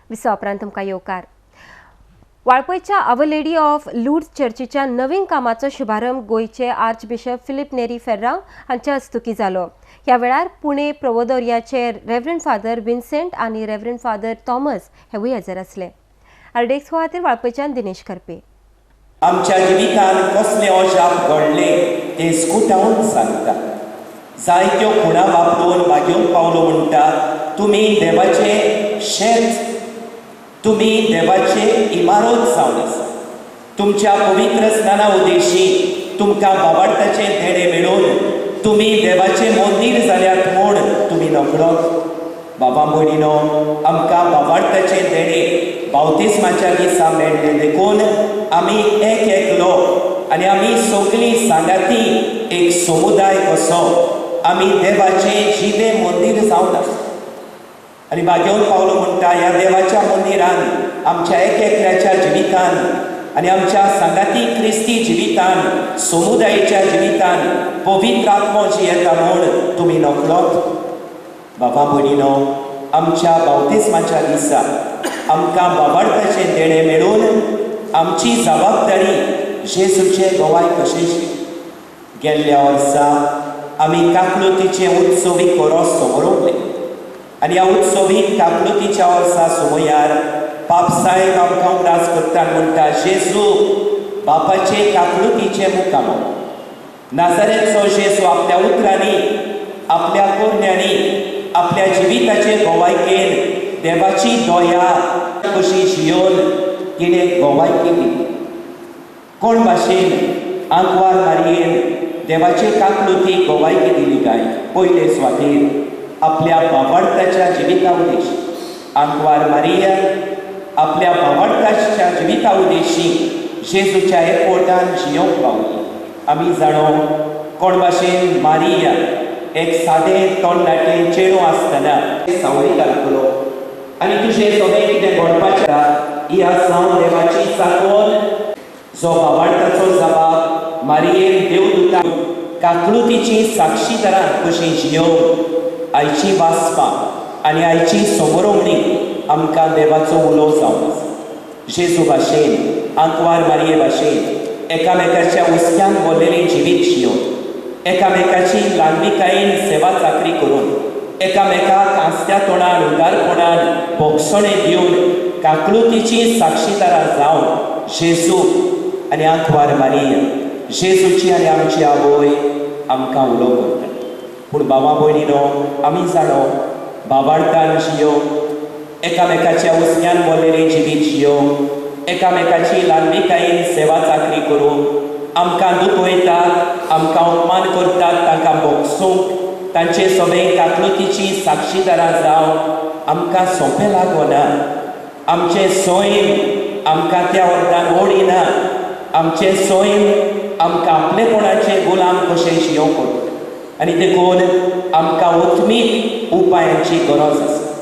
विसवा उपरांत तुमकां येवकार. वाळपयच्या आवर लेडी ऑफ लूर्ड्स चर्चीच्या नवीन कामाचो शुभारंभ गोयचे आर्चबिशप फिलिप नेरी फेर्रांव हांच्या हस्तुकी जालो. ह्या वेळार पुणे प्रोवोदोरियाचे रेव्हरंड फादर विन्सेंट आनी रेव्हरंड फादर थॉमस हेवूय हजर आसले. आरडेक्स खातीर वाळपयच्यान दिनेश करपे. आमच्या जिवितान कसले अजाप घडले ते स्कुटावन सांगता. जायत्यो खुणा वापरून मागेवन पावलो म्हणटा तुमी देवाचे शेत, तुमी देवाचे इमारत जावन आसा. तुमच्या पवित्र स्नाना उदेशी तुमकां बाबार्थाचे धेडे मेळून तुमी देवाचे मंदीर जाल्यात म्हूण तुमी नकळत. बाबा भयणीनो, आमकां बाबार्थाचे धेडे बावतिस्माच्या दिसा मेळ्ळे देखून आमी एक एकलो आनी आमी सगळीं सांगाती एक समुदाय कसो आमी देवाचे जिवे मंदीर जावन आसा. आनी मागेवन पावलो म्हणटा ह्या देवाच्या मंदिरान आमच्या एक एकल्याच्या जिवितान आनी आमच्या सांगाती क्रिस्ती जिवितान समुदायाच्या जिवितान पवित्र आत्मो जी येता म्हूण तुमी नकळत. बाबा भयणीनो, आमच्या बावतिस्माच्या दिसा आमकां बाबार्थाचे देणे मेळून आमची जबाबदारी जेजूचे गोवाय कशेची. गेल्ल्या वर्सा आमी काकलुतीचे उत्सवीक परस समोरले आनी ह्या उत्सवीक काकलुतीच्या वर्सा समयार पापसाहेब आमकां उदास करता म्हणटा जेजू बापाचे काकलुतीचे मुकामो. नाजारेतचो जेजू आपल्या उतरांनी आपल्या कोरण्यांनी आपल्या जिविताचे गोवायकेन देवाची दया कशी जियोन तिणें गोवायकी दिली. कोण भाशेन आंकवार मारयेन देवाची काकलुती गोवायकी दिली काय. पयले सुवातेर आपल्या बाबार्थाच्या जिविता उदेशी आंकवार मारिया आपल्या बाबार्थाच्या जिविता उदेशी जेजूच्या एकवटान जियोंक पावली. आमी जाणो कोण भाशेन मारिया एक सादें तोंडाटें चेडूं आसतना सावळी घालतलो आनी तुजें सगळें कितें घडपाचें ही आसा देवाची सांगोन जो बाबार्थाचो जबाब मारयेन देवदूता काकलुतीची साक्षीदारां कशी जियोवप आयची वाचपां आनी आयची समोरवणी आमकां देवाचो उलो जावन आसा. जेजू भाशेन आंकवार मारये भाशेन एकामेकाच्या उस्त्यान भरलेली जिवीत जियोवन एकामेकाची ल्हानविकायेन सेवा चाकरी करून एकामेकाक आस्त्या तोंडान उदारपणान भोगसणे दिवन काकलुतीची साक्षीदारां जावन जेजू आनी आंकवार मारिया जेजूची आनी आमची आवय आमकां उलो करता. पूण बाबा भयणीनो, आमी जाणो बाबार्थान जियोवप एकामेकाच्या उस्त्यान भरलेली जिवीत जियोवप एकामेकाची ल्हानविकायेन सेवा चाकरी करून आमकां दुखयतात आमकां अपमान करतात तांकां भोगसूंक तांचे सगळे काकलुतीची साक्षीदारां जावन आमकां सोंपें लागना. आमचे सैम आमकां त्या वरदान ओडिना. आमचे सैम आमकां आपलेपणाचे गुलाम कशे जियोवंक करता आनी देखून आमकां उत्मीक उपायांची गरज आसा.